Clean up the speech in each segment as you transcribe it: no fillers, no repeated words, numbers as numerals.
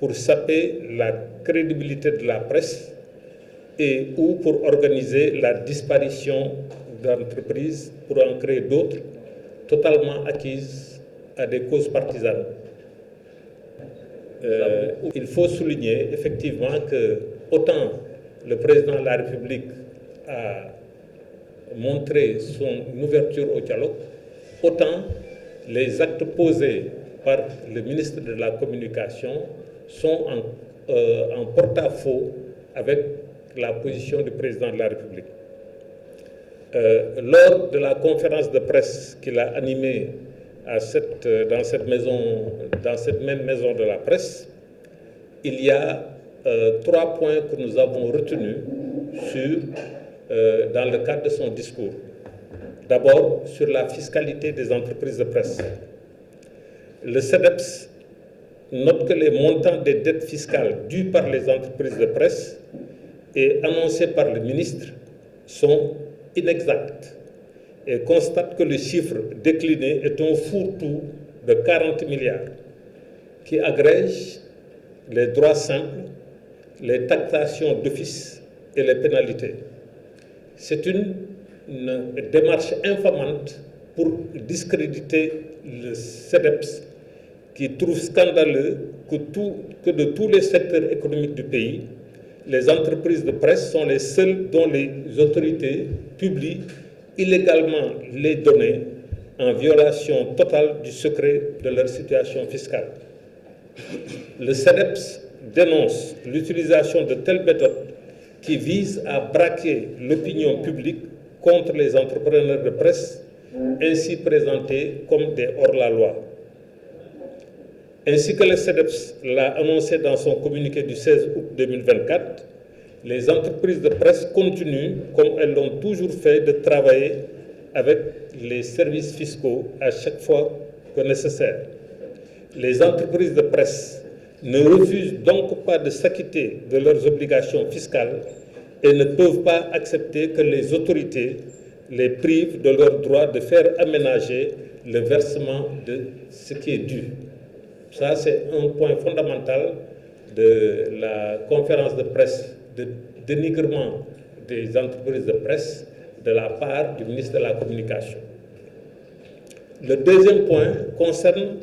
pour saper la crédibilité de la presse et ou pour organiser la disparition d'entreprises pour en créer d'autres totalement acquises à des causes partisanes. Il faut souligner effectivement que autant le président de la République a montré son ouverture au dialogue, autant les actes posés par le ministre de la Communication sont en porte-à-faux avec la position du président de la République. Lors de la conférence de presse qu'il a animée dans cette même maison de la presse, il y a 3 points que nous avons retenus dans le cadre de son discours. D'abord, sur la fiscalité des entreprises de presse. Le CEDEPS note que les montants des dettes fiscales dues par les entreprises de presse et annoncées par le ministre sont inexacts et constate que le chiffre décliné est un fourre-tout de 40 milliards qui agrège les droits simples, les taxations d'office et les pénalités. C'est une démarche infamante pour discréditer le CEDEPS qui trouve scandaleux que de tous les secteurs économiques du pays, les entreprises de presse sont les seules dont les autorités publient illégalement les données en violation totale du secret de leur situation fiscale. Le CEDEPS dénonce l'utilisation de telles méthodes qui visent à braquer l'opinion publique contre les entrepreneurs de presse, ainsi présentés comme des hors-la-loi. Ainsi que le CEDEPS l'a annoncé dans son communiqué du 16 août 2024, les entreprises de presse continuent, comme elles l'ont toujours fait, de travailler avec les services fiscaux à chaque fois que nécessaire. Les entreprises de presse ne refusent donc pas de s'acquitter de leurs obligations fiscales et ne peuvent pas accepter que les autorités les privent de leur droit de faire aménager le versement de ce qui est dû. Ça, c'est un point fondamental de la conférence de presse de dénigrement des entreprises de presse de la part du ministre de la Communication. Le deuxième point concerne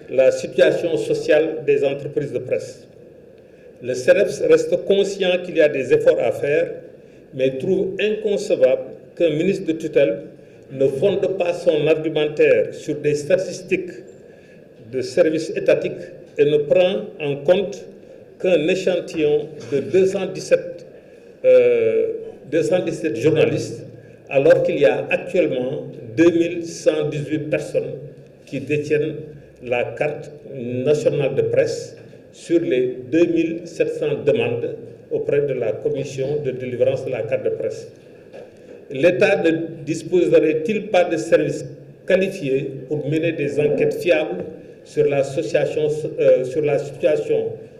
la situation sociale des entreprises de presse. Le CEDEPS reste conscient qu'il y a des efforts à faire, mais trouve inconcevable qu'un ministre de tutelle ne fonde pas son argumentaire sur des statistiques de services étatiques et ne prend en compte qu'un échantillon de 217 journalistes, alors qu'il y a actuellement 2118 personnes qui détiennent la carte nationale de presse sur les 2700 demandes auprès de la commission de délivrance de la carte de presse. L'État ne disposerait-il pas de services qualifiés pour mener des enquêtes fiables sur la situation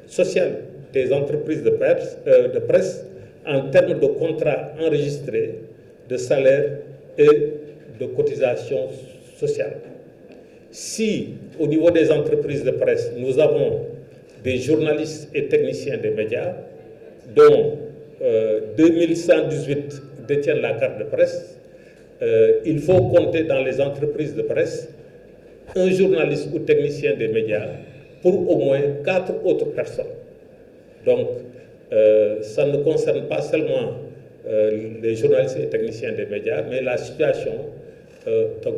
sociale des entreprises de presse en termes de contrats enregistrés, de salaires et de cotisations sociales? Si, au niveau des entreprises de presse, nous avons des journalistes et techniciens des médias, dont 2118 détiennent la carte de presse, il faut compter dans les entreprises de presse un journaliste ou technicien des médias pour au moins 4 autres personnes. Donc, ça ne concerne pas seulement les journalistes et techniciens des médias, mais la situation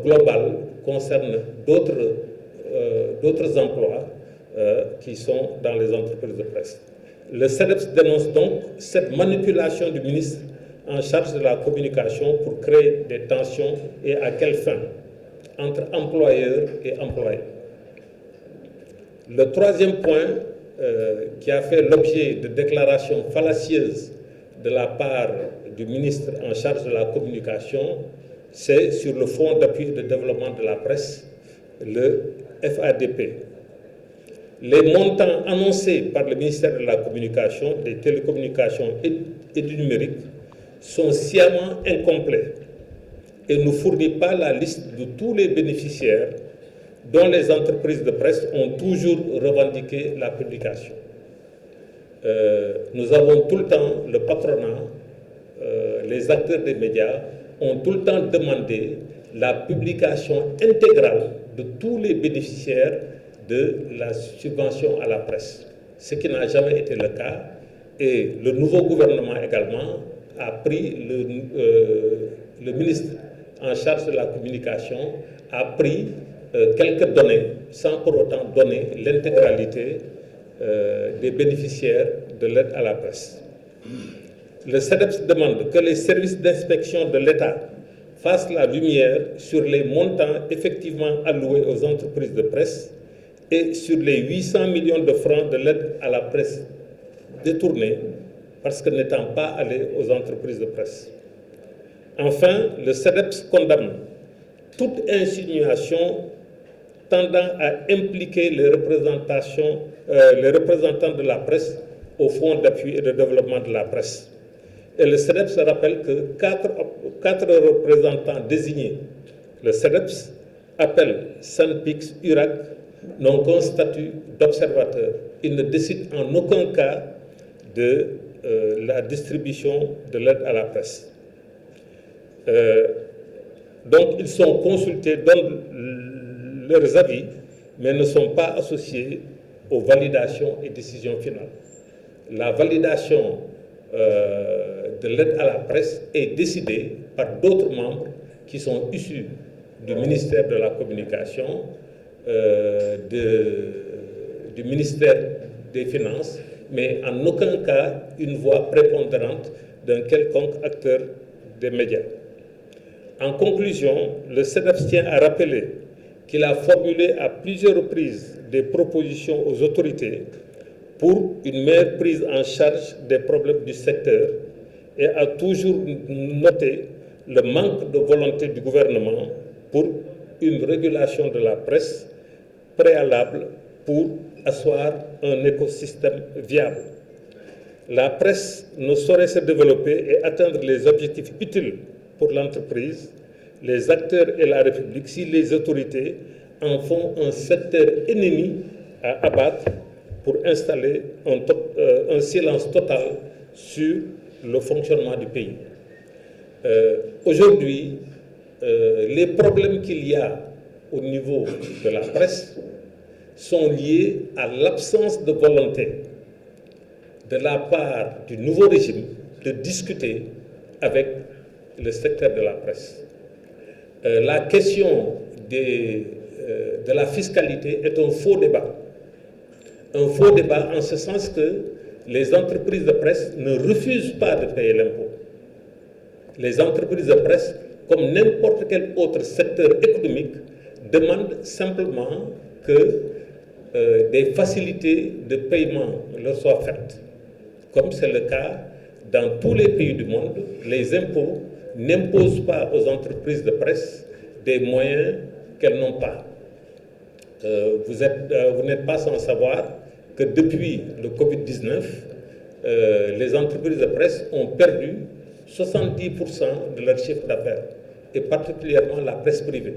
globale concerne d'autres emplois qui sont dans les entreprises de presse. Le CEDEPS dénonce donc cette manipulation du ministre en charge de la communication pour créer des tensions et à quelle fin entre employeurs et employés. Le troisième point qui a fait l'objet de déclarations fallacieuses de la part du ministre en charge de la communication, c'est sur le Fonds d'appui et de développement de la presse, le FADP. Les montants annoncés par le ministère de la Communication, des télécommunications et du numérique sont sciemment incomplets et ne fournissent pas la liste de tous les bénéficiaires dont les entreprises de presse ont toujours revendiqué la publication. nous avons tout le temps, le patronat, les acteurs des médias ont tout le temps demandé la publication intégrale de tous les bénéficiaires de la subvention à la presse, ce qui n'a jamais été le cas. Et le nouveau gouvernement également a pris, le ministre en charge de la communication a pris quelques données sans pour autant donner l'intégralité des bénéficiaires de l'aide à la presse. Le CEDEPS demande que les services d'inspection de l'État fassent la lumière sur les montants effectivement alloués aux entreprises de presse et sur les 800 millions de francs de l'aide à la presse détournée parce que n'étant pas allés aux entreprises de presse. Enfin, le CEDEPS condamne toute insinuation tendant à impliquer les représentants de la presse au Fonds d'appui et de développement de la presse. Et le CEDEPS rappelle que quatre représentants désignés, le CEDEPS appelle Sanpix URAC, n'ont qu'un statut d'observateur. Ils ne décident en aucun cas de la distribution de l'aide à la presse. Donc ils sont consultés, donnent leurs avis, mais ne sont pas associés aux validations et décisions finales. La validation de l'aide à la presse est décidée par d'autres membres qui sont issus du ministère de la Communication, du ministère des Finances, mais en aucun cas une voix prépondérante d'un quelconque acteur des médias. En conclusion, le CEDEPS tient à rappeler qu'il a formulé à plusieurs reprises des propositions aux autorités pour une meilleure prise en charge des problèmes du secteur et a toujours noté le manque de volonté du gouvernement pour une régulation de la presse préalable pour asseoir un écosystème viable. La presse ne saurait se développer et atteindre les objectifs utiles pour l'entreprise, les acteurs et la République si les autorités en font un secteur ennemi à abattre pour installer un silence total sur le fonctionnement du pays. Aujourd'hui, les problèmes qu'il y a au niveau de la presse sont liés à l'absence de volonté de la part du nouveau régime de discuter avec le secteur de la presse. La question de la fiscalité est un faux débat. Un faux débat en ce sens que les entreprises de presse ne refusent pas de payer l'impôt. Les entreprises de presse, comme n'importe quel autre secteur économique, demandent simplement que des facilités de paiement leur soient faites. Comme c'est le cas dans tous les pays du monde, les impôts n'imposent pas aux entreprises de presse des moyens qu'elles n'ont pas. Vous n'êtes pas sans savoir que depuis le Covid-19, les entreprises de presse ont perdu 70% de leur chiffre d'affaires, et particulièrement la presse privée.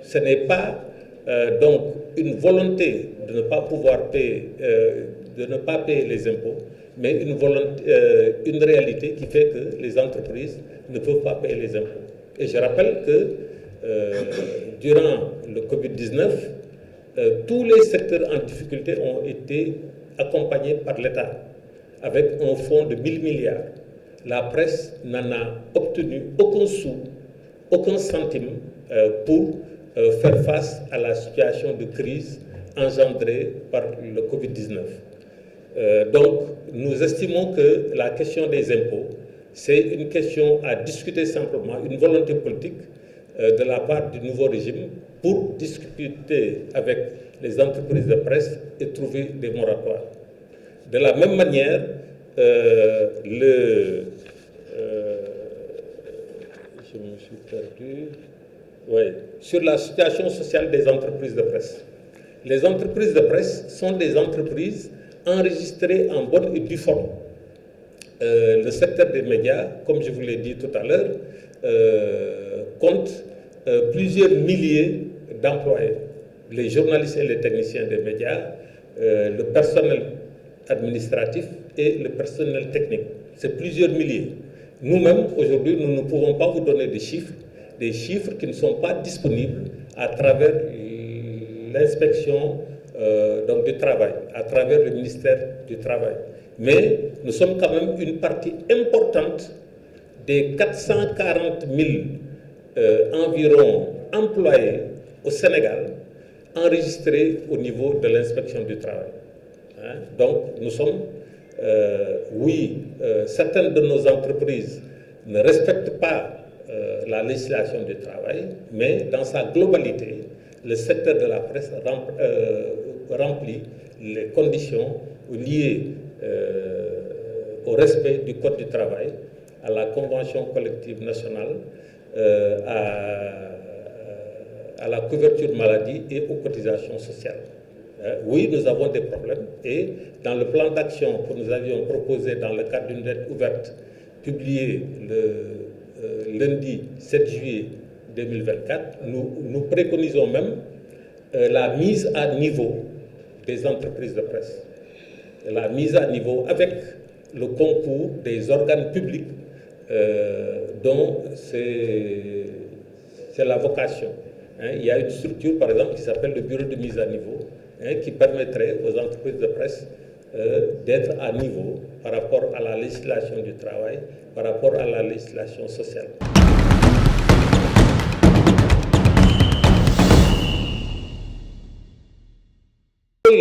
Ce n'est pas donc une volonté de ne pas pouvoir payer, de ne pas payer les impôts, mais une réalité qui fait que les entreprises ne peuvent pas payer les impôts. Et je rappelle que durant le Covid-19, tous les secteurs en difficulté ont été accompagnés par l'État avec un fonds de 1000 milliards. La presse n'en a obtenu aucun sou, aucun centime pour faire face à la situation de crise engendrée par le Covid-19. Donc, nous estimons que la question des impôts, c'est une question à discuter simplement, une volonté politique de la part du nouveau régime pour discuter avec les entreprises de presse et trouver des moratoires. De la même manière, je me suis perdu. Oui, sur la situation sociale des entreprises de presse. Les entreprises de presse sont des entreprises enregistrées en bonne et due forme. Le secteur des médias, comme je vous l'ai dit tout à l'heure, compte plusieurs milliers d'employés. Les journalistes et les techniciens des médias, le personnel administratif et le personnel technique. C'est plusieurs milliers. Nous-mêmes, aujourd'hui, nous ne pouvons pas vous donner des chiffres qui ne sont pas disponibles à travers l'inspection du travail, à travers le ministère du Travail. Mais nous sommes quand même une partie importante des 440 000 environ employés au Sénégal enregistrés au niveau de l'inspection du travail. Donc nous sommes, certaines de nos entreprises ne respectent pas la législation du travail, mais dans sa globalité, le secteur de la presse remplit les conditions liées au respect du Code du travail, à la Convention collective nationale, à la couverture maladie et aux cotisations sociales. Oui, nous avons des problèmes et dans le plan d'action que nous avions proposé dans le cadre d'une lettre ouverte publiée le lundi 7 juillet 2024, nous préconisons même la mise à niveau des entreprises de presse. La mise à niveau avec le concours des organes publics dont c'est la vocation. Il y a une structure, par exemple, qui s'appelle le bureau de mise à niveau, qui permettrait aux entreprises de presse d'être à niveau par rapport à la législation du travail, par rapport à la législation sociale.